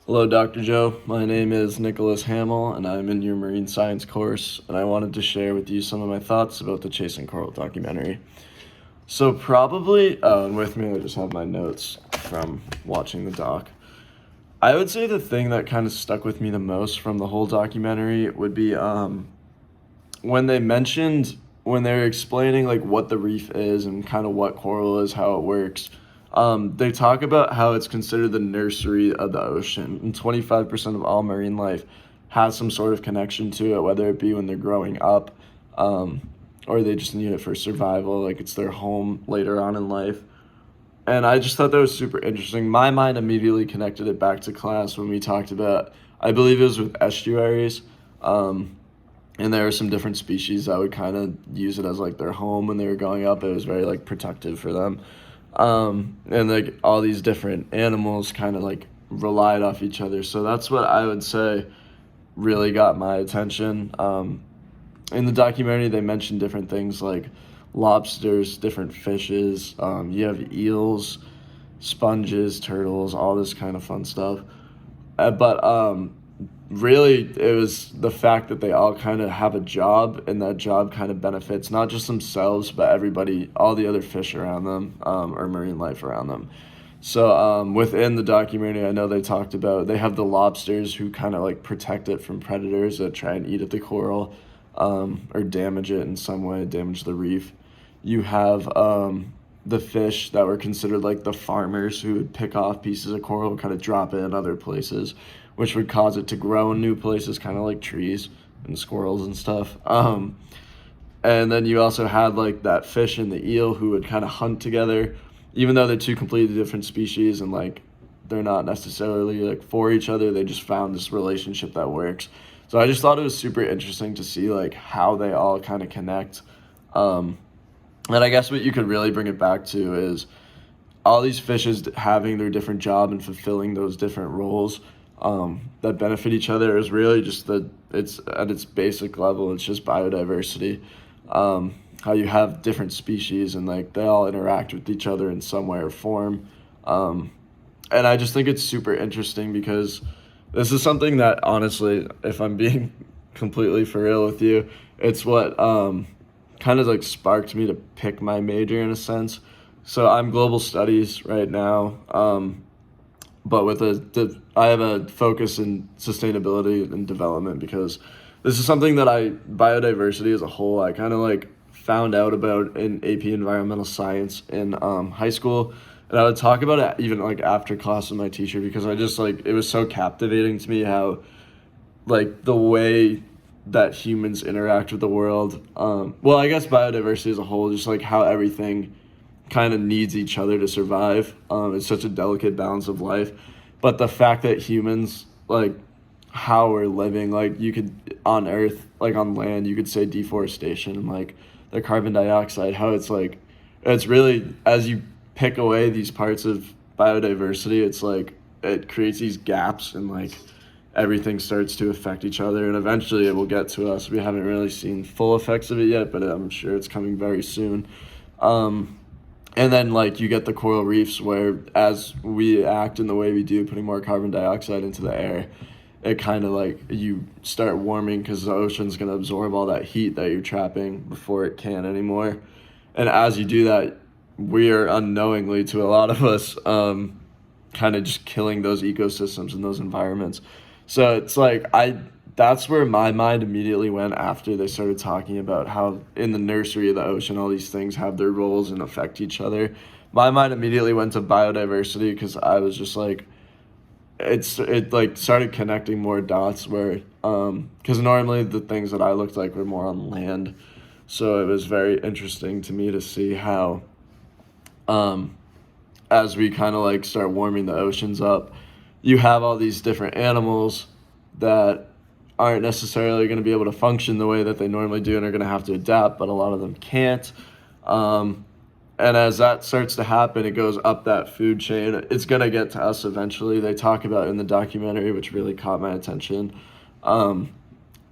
Hello, Dr. Joe. My name is Nicholas Hamel, and I'm in your marine science course, and I wanted to share with you some of my thoughts about the Chasing Coral documentary. So, and with me, I just have my notes from watching the doc. I would say the thing that kind of stuck with me the most from the whole documentary would be when when they were explaining like what the reef is and kind of what coral is, how it works. They talk about how it's considered the nursery of the ocean, and 25% of all marine life has some sort of connection to it, whether it be when they're growing up, um, or they just need it for survival, like it's their home later on in life. And I just thought that was super interesting. My mind immediately connected it back to class when we talked about, I believe it was with estuaries. Um, and there were some different species that would kind of use it as like their home when they were growing up. It was very like protective for them. And like all these different animals kind of like relied off each other. So that's what I would say really got my attention. In the documentary, they mentioned different things like lobsters, different fishes. You have eels, sponges, turtles, all this kind of fun stuff. But really, it was the fact that they all kind of have a job, and that job kind of benefits not just themselves, but everybody, all the other fish around them, or marine life around them. So within the documentary, I know they talked about they have the lobsters who kind of like protect it from predators that try and eat at the coral, or damage it in some way, damage the reef. You have the fish that were considered like the farmers who would pick off pieces of coral and kind of drop it in other places, which would cause it to grow in new places, kind of like trees and squirrels and stuff. And then you also had like that fish and the eel who would kind of hunt together, even though they're two completely different species and like they're not necessarily like for each other. They just found this relationship that works. So I just thought it was super interesting to see like how they all kind of connect. Um, and I guess what you could really bring it back to is all these fishes having their different job and fulfilling those different roles, that benefit each other is really just it's at its basic level, it's just biodiversity. How you have different species and like they all interact with each other in some way or form. Um, and I just think it's super interesting because this is something that honestly, if I'm being completely for real with you, it's what kind of like sparked me to pick my major in a sense. So I'm global studies right now, but I have a focus in sustainability and development because this is something that biodiversity as a whole, I kind of like found out about in AP Environmental Science in high school, and I would talk about it even like after class with my teacher because I just like it was so captivating to me how like the way that humans interact with the world. Well, I guess biodiversity as a whole, just like how everything kind of needs each other to survive. It's such a delicate balance of life. But the fact that humans, like how we're living, like you could on Earth, like on land, you could say deforestation and like the carbon dioxide, how it's like, it's really, as you pick away these parts of biodiversity, it's like it creates these gaps and like everything starts to affect each other and eventually it will get to us. We haven't really seen full effects of it yet, but I'm sure it's coming very soon. Um, and then like you get the coral reefs where as we act in the way we do, putting more carbon dioxide into the air, it kind of like you start warming because the ocean's going to absorb all that heat that you're trapping before it can anymore. And as you do that, we are unknowingly to a lot of us kind of just killing those ecosystems and those environments. So it's like that's where my mind immediately went after they started talking about how in the nursery of the ocean all these things have their roles and affect each other. My mind immediately went to biodiversity because I was just like it like started connecting more dots where because normally the things that I looked like were more on land. So it was very interesting to me to see how um as we kind of like start warming the oceans up, you have all these different animals that aren't necessarily going to be able to function the way that they normally do and are going to have to adapt, but a lot of them can't. Um, and as that starts to happen, it goes up that food chain. It's going to get to us eventually. They talk about in the documentary, which really caught my attention, um,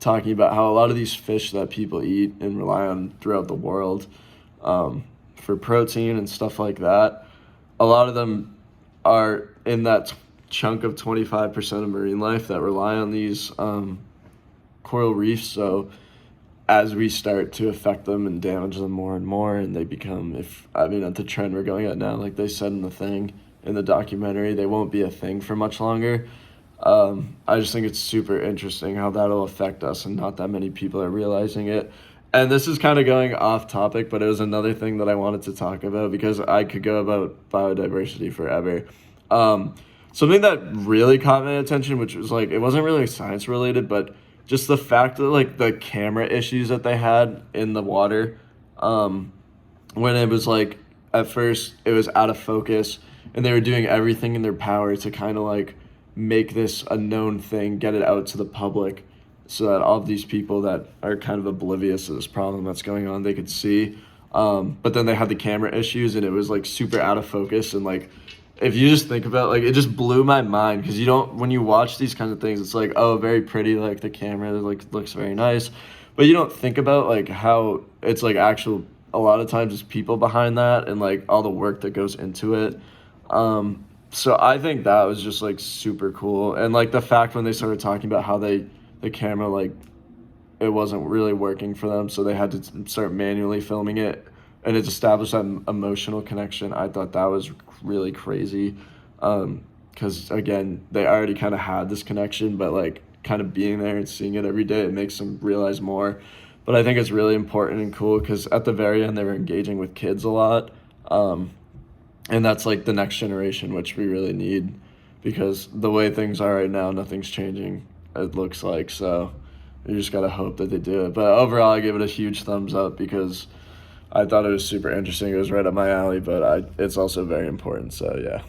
talking about how a lot of these fish that people eat and rely on throughout the world for protein and stuff like that, a lot of them are in that chunk of 25% of marine life that rely on these coral reefs. So as we start to affect them and damage them more and more, and they become, at the trend we're going at now, like they said in the documentary, they won't be a thing for much longer. I just think it's super interesting how that'll affect us, and not that many people are realizing it. And this is kind of going off topic, but it was another thing that I wanted to talk about because I could go about biodiversity forever. Something that really caught my attention, which was like, it wasn't really science related, but just the fact that like the camera issues that they had in the water, when it was like, at first it was out of focus, and they were doing everything in their power to kind of like make this a known thing, get it out to the public, so that all of these people that are kind of oblivious to this problem that's going on, they could see. But then they had the camera issues, and it was like super out of focus. And like, if you just think about, like, it just blew my mind, because when you watch these kinds of things, it's like, oh, very pretty, like the camera like looks very nice, but you don't think about like how it's like a lot of times it's people behind that, and like all the work that goes into it. So I think that was just like super cool. And like the fact when they started talking about how the camera, like, it wasn't really working for them, so they had to start manually filming it, and it established that emotional connection. I thought that was really crazy, because again, they already kind of had this connection, but like kind of being there and seeing it every day, it makes them realize more. But I think it's really important and cool, because at the very end they were engaging with kids a lot, and that's like the next generation, which we really need, because the way things are right now, nothing's changing, it looks like. So you just gotta hope that they do it. But overall, I give it a huge thumbs up, because I thought it was super interesting. It was right up my alley, but it's also very important. So yeah.